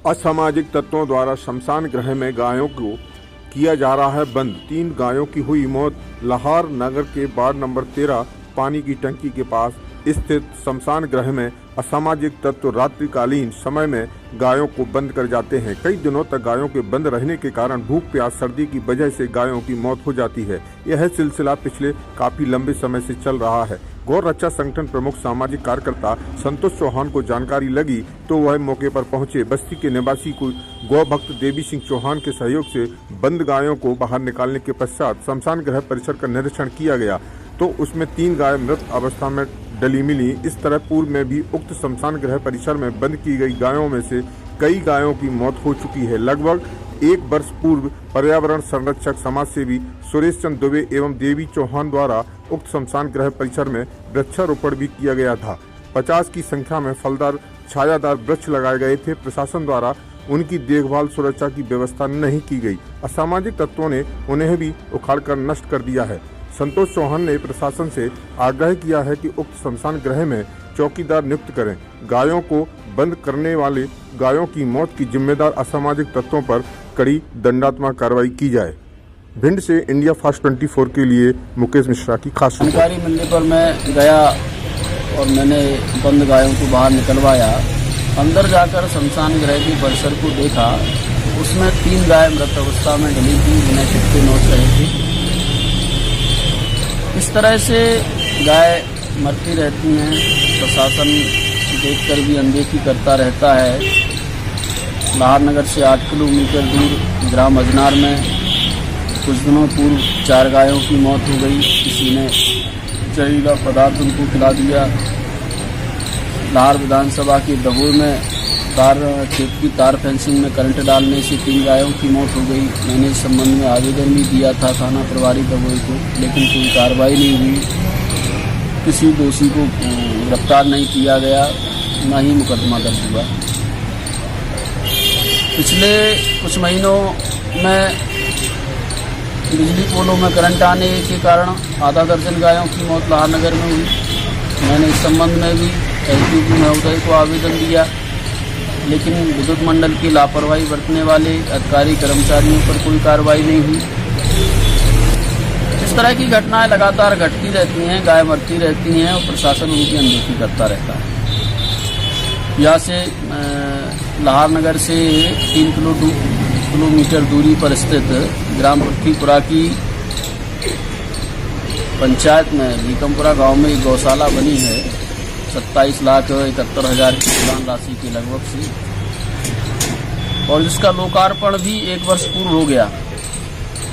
असामाजिक तत्वों द्वारा शमशान गृह में गायों को किया जा रहा है बंद। 3 गायों की हुई मौत। लाहौर नगर के वार्ड नंबर 13 पानी की टंकी के पास स्थित शमशान गृह में असामाजिक तत्व रात्रिकालीन समय में गायों को बंद कर जाते हैं। कई दिनों तक गायों के बंद रहने के कारण भूख प्यास सर्दी की वजह से गायों की मौत हो जाती है। यह सिलसिला पिछले काफी लंबे समय से चल रहा है। गौ रक्षा संगठन प्रमुख सामाजिक कार्यकर्ता संतोष चौहान को जानकारी लगी तो वह मौके पर पहुंचे। बस्ती के निवासी को गौ भक्त देवी सिंह चौहान के सहयोग से बंद गायों को बाहर निकालने के पश्चात शमशान गृह परिसर का निरीक्षण किया गया तो उसमें 3 गाय मृत अवस्था में डली मिली। इस तरह पूर्व में भी उक्त शमशान गृह परिसर में बंद की गई गायों में से कई गायों की मौत हो चुकी है। लगभग 1 वर्ष पूर्व पर्यावरण संरक्षक समाज सेवी सुरेश चंद्र दुबे एवं देवी चौहान द्वारा उक्त शमशान गृह परिसर में वृक्षारोपण भी किया गया था। 50 की संख्या में फलदार छायादार वृक्ष लगाए गए थे। प्रशासन द्वारा उनकी देखभाल सुरक्षा की व्यवस्था नहीं की गई। असामाजिक तत्वों ने उन्हें भी उखाड़कर नष्ट कर दिया है। संतोष चौहान ने प्रशासन से आग्रह किया है कि उक्त शमशान गृह में चौकीदार नियुक्त करें। गायों को बंद करने वाले गायों की मौत की जिम्मेदार असामाजिक तत्वों पर कड़ी दंडात्मक कार्रवाई की जाए। भिंड से इंडिया फास्ट 24 के लिए मुकेश मिश्रा की खास जानकारी मिलने पर मैं गया और मैंने बंद गायों को बाहर निकलवाया। अंदर जाकर शमशान गृह के परिसर को देखा, उसमें 3 गाय मृत अवस्था में डली थी, जिन्हें कुत्ते नोच रहे थे। इस तरह से गाय मरती रहती हैं। प्रशासन देखकर भी अनदेखी करता रहता है। लाहौर नगर से 8 किलोमीटर दूर ग्राम अजनार में कुछ दिनों पूर्व 4 गायों की मौत हो गई। किसी ने जहरीला पदार्थ उनको खिला दिया। लाहौर विधानसभा के दबोर में खेत की तार फेंसिंग में करंट डालने से 3 गायों की मौत हो गई। मैंने इस संबंध में आवेदन भी दिया था थाना प्रभारी दबोई को, लेकिन कोई कार्रवाई नहीं हुई। किसी दोषी को गिरफ्तार नहीं किया गया, न ही मुकदमा दर्ज हुआ। पिछले कुछ महीनों में बिजली पोलों में करंट आने के कारण आधा दर्जन गायों की मौत लाहौर नगर में हुई। मैंने इस संबंध में भी एसडीपी महोदय को आवेदन दिया, लेकिन विद्युत मंडल की लापरवाही बरतने वाले अधिकारी कर्मचारियों पर कोई कार्रवाई नहीं हुई। इस तरह की घटनाएं लगातार घटती रहती हैं, गाय मरती रहती हैं और प्रशासन उनकी अनदेखी करता रहता है। यहाँ से लाहौर नगर से 3 किलोमीटर दूरी पर स्थित ग्राम पृथ्वीपुरा की पंचायत में भीकमपुरा गांव में एक गौशाला बनी है 27,71,000 की अनुदान राशि के लगभग से, और जिसका लोकार्पण भी 1 वर्ष पूर्व हो गया,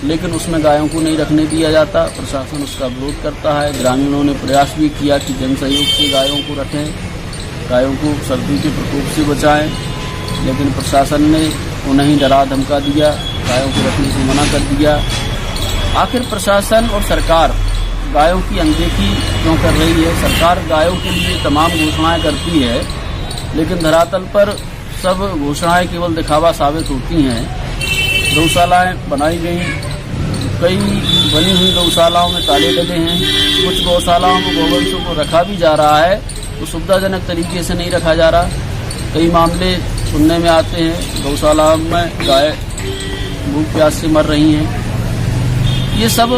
लेकिन उसमें गायों को नहीं रखने दिया जाता। प्रशासन उसका विरोध करता है। ग्रामीणों ने प्रयास भी किया कि जन सहयोग से गायों को रखें, गायों को सर्दी के प्रकोप से बचाएं, लेकिन प्रशासन ने उन्हें ही डरा धमका दिया, गायों को रखने से मना कर दिया। आखिर प्रशासन और सरकार गायों की अनदेखी क्यों कर रही है? सरकार गायों के लिए तमाम घोषणाएं करती है, लेकिन धरातल पर सब घोषणाएं केवल दिखावा साबित होती हैं। गौशालाएं बनाई गई, कई बनी हुई गौशालाओं में ताले डले हैं। कुछ गौशालाओं में गौवंशों को रखा भी जा रहा है तो सुविधाजनक तरीके से नहीं रखा जा रहा। कई मामले सुनने में आते हैं गौशाला में गाय भूख प्यास से मर रही हैं। ये सब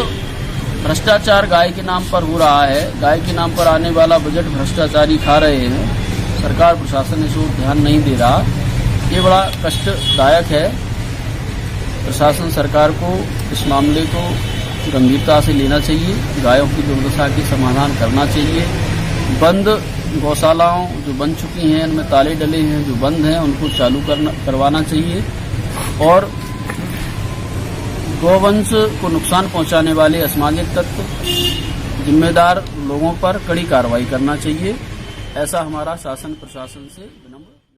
भ्रष्टाचार गाय के नाम पर हो रहा है। गाय के नाम पर आने वाला बजट भ्रष्टाचारी खा रहे हैं। सरकार प्रशासन इस ओर ध्यान नहीं दे रहा। ये बड़ा कष्टदायक है। प्रशासन सरकार को इस मामले को गंभीरता से लेना चाहिए। गायों की दुर्दशा के समाधान करना चाहिए। बंद गौशालाओं जो बन चुकी हैं, इनमें ताले डले हैं, जो बंद हैं उनको चालू करवाना चाहिए, और गौवंश को नुकसान पहुंचाने वाले असामाजिक तत्व जिम्मेदार लोगों पर कड़ी कार्रवाई करना चाहिए। ऐसा हमारा शासन प्रशासन से विनम्र